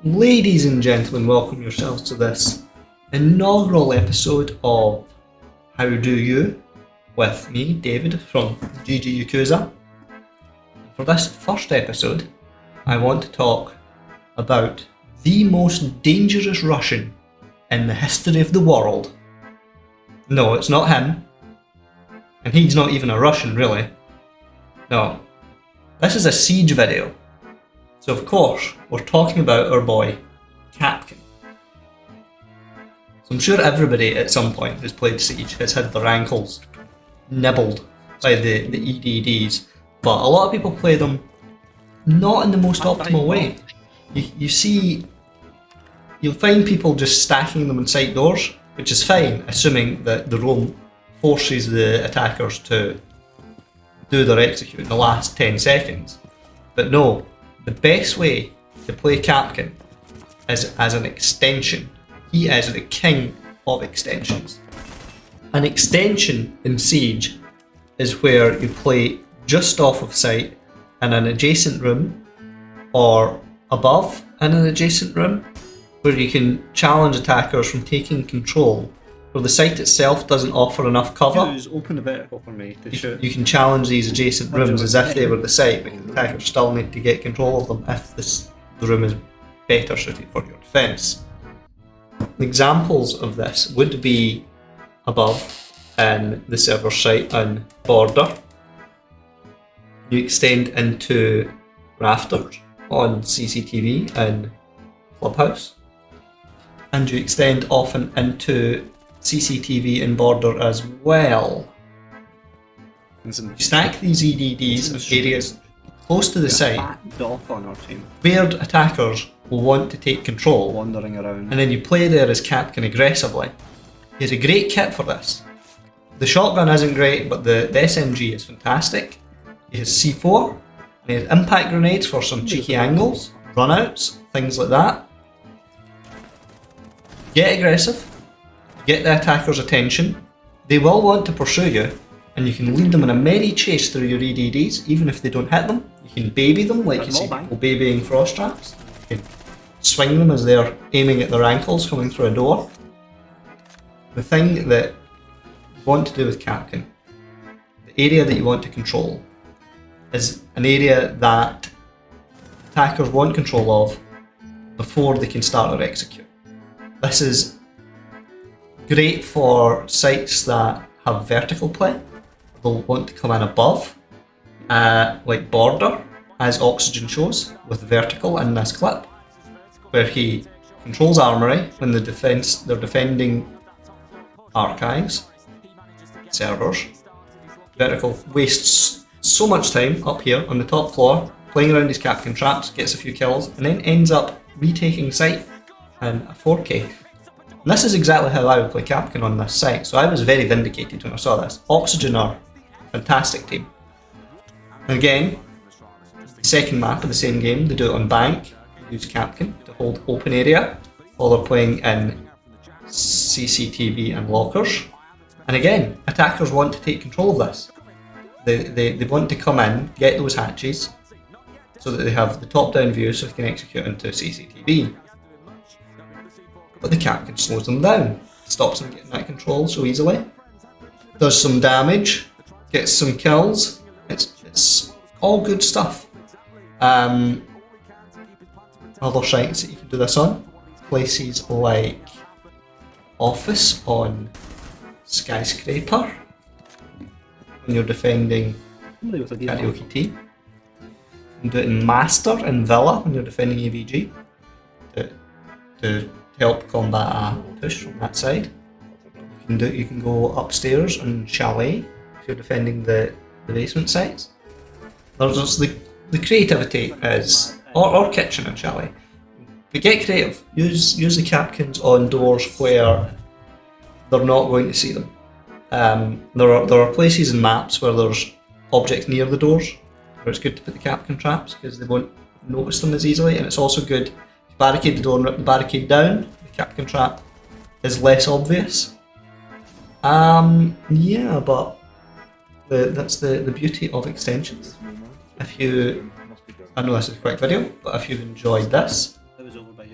Ladies and gentlemen, welcome yourselves to this inaugural episode of How Do You? With me, David from GG Yakuza. For this first episode, I want to talk about the most dangerous Russian in the history of the world. No, it's not him. And he's not even a Russian, really. No. This is a siege video. So of course, we're talking about our boy, KAPKAN. So I'm sure everybody at some point who's played Siege has had their ankles nibbled by the EDDs, but a lot of people play them not in the most optimal way. You'll find people just stacking them inside doors, which is fine, assuming that the roam forces the attackers to do their execute in the last 10 seconds. But no, the best way to play KAPKAN is as an extension. He is the king of extensions. An extension in Siege is where you play just off of sight in an adjacent room or above in an adjacent room, where you can challenge attackers from taking control, where the site itself doesn't offer enough cover. Open the vertical for me to shoot. You can challenge these adjacent rooms as if they were the site, because attackers still need to get control of them if the room is better suited for your defence. Examples of this would be above in the server site on Border. You extend into rafters on CCTV in Clubhouse. And you extend often into CCTV in Border as well. You stack these EDDs in areas close to the site where attackers will want to take control, wandering around, and then you play there as KAPKAN aggressively. He has a great kit for this. The shotgun isn't great, but the SMG is fantastic. He has C4, and he has impact grenades for some cheeky angles, runouts, things like that. Get aggressive, get the attackers' attention. They will want to pursue you, and you can lead them in a merry chase through your EDDs, even if they don't hit them. You can baby them like you see people babying frost traps. You can swing them as they're aiming at their ankles coming through a door. The thing that you want to do with KAPKAN, the area that you want to control, is an area that attackers want control of before they can start their execute. This is great for sites that have vertical play. They'll want to come in above, like Border, as Oxygen shows, with vertical in this clip, where he controls armory when they're defending archives, servers. Vertical wastes so much time up here on the top floor, playing around his KAPKAN traps, gets a few kills, and then ends up retaking site in a 4K. And this is exactly how I would play KAPKAN on this site, so I was very vindicated when I saw this. Oxygen are a fantastic team. And again, the second map of the same game, they do it on Bank, they use KAPKAN to hold open area while they're playing in CCTV and lockers. And again, attackers want to take control of this. They want to come in, get those hatches, so that they have the top-down view so they can execute into CCTV. But the KAPKAN slows them down, stops them getting that control so easily, does some damage, gets some kills. It's all good stuff. Other sites that you can do this on, places like Office on Skyscraper, when you're defending Karaoke Tea. You can do it in Master and Villa when you're defending AVG to help combat a push from that side. You can go upstairs on Chalet if you're defending the basement sites. There's just the creativity is, or kitchen and Chalet. But get creative. Use the KAPKANs on doors where they're not going to see them. There are places in maps where there's objects near the doors where it's good to put the KAPKAN traps because they won't notice them as easily, and it's also good to barricade the door and rip the barricade down. The KAPKAN trap is less obvious. Yeah, but that's the beauty of extensions. If you, I know this is a quick video, but if you've enjoyed this,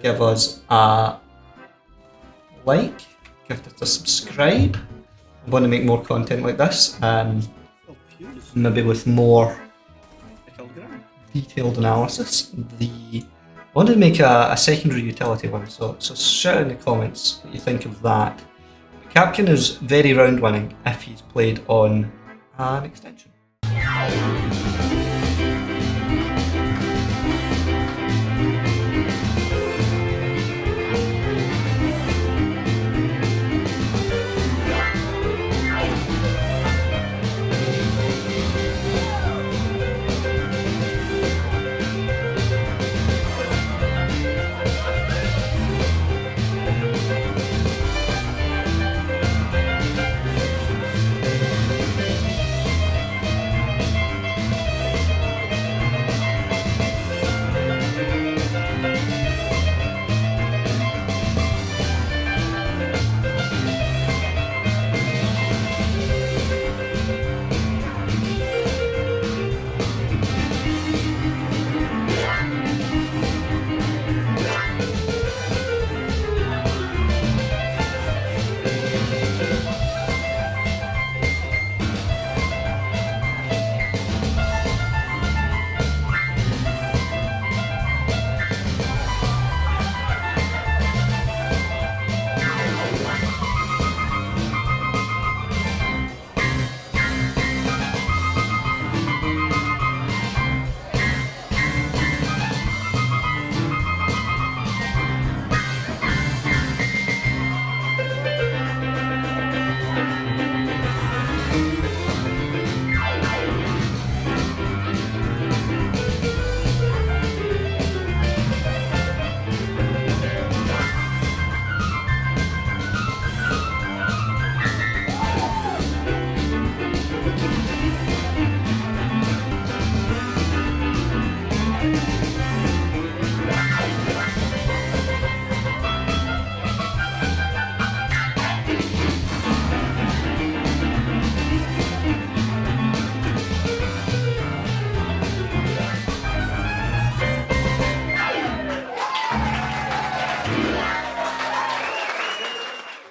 give us a like, give it a subscribe. I want to make more content like this, maybe with more detailed analysis. I wanted to make a secondary utility one, so shout in the comments what you think of that. KAPKAN is very round winning if he's played on an extension.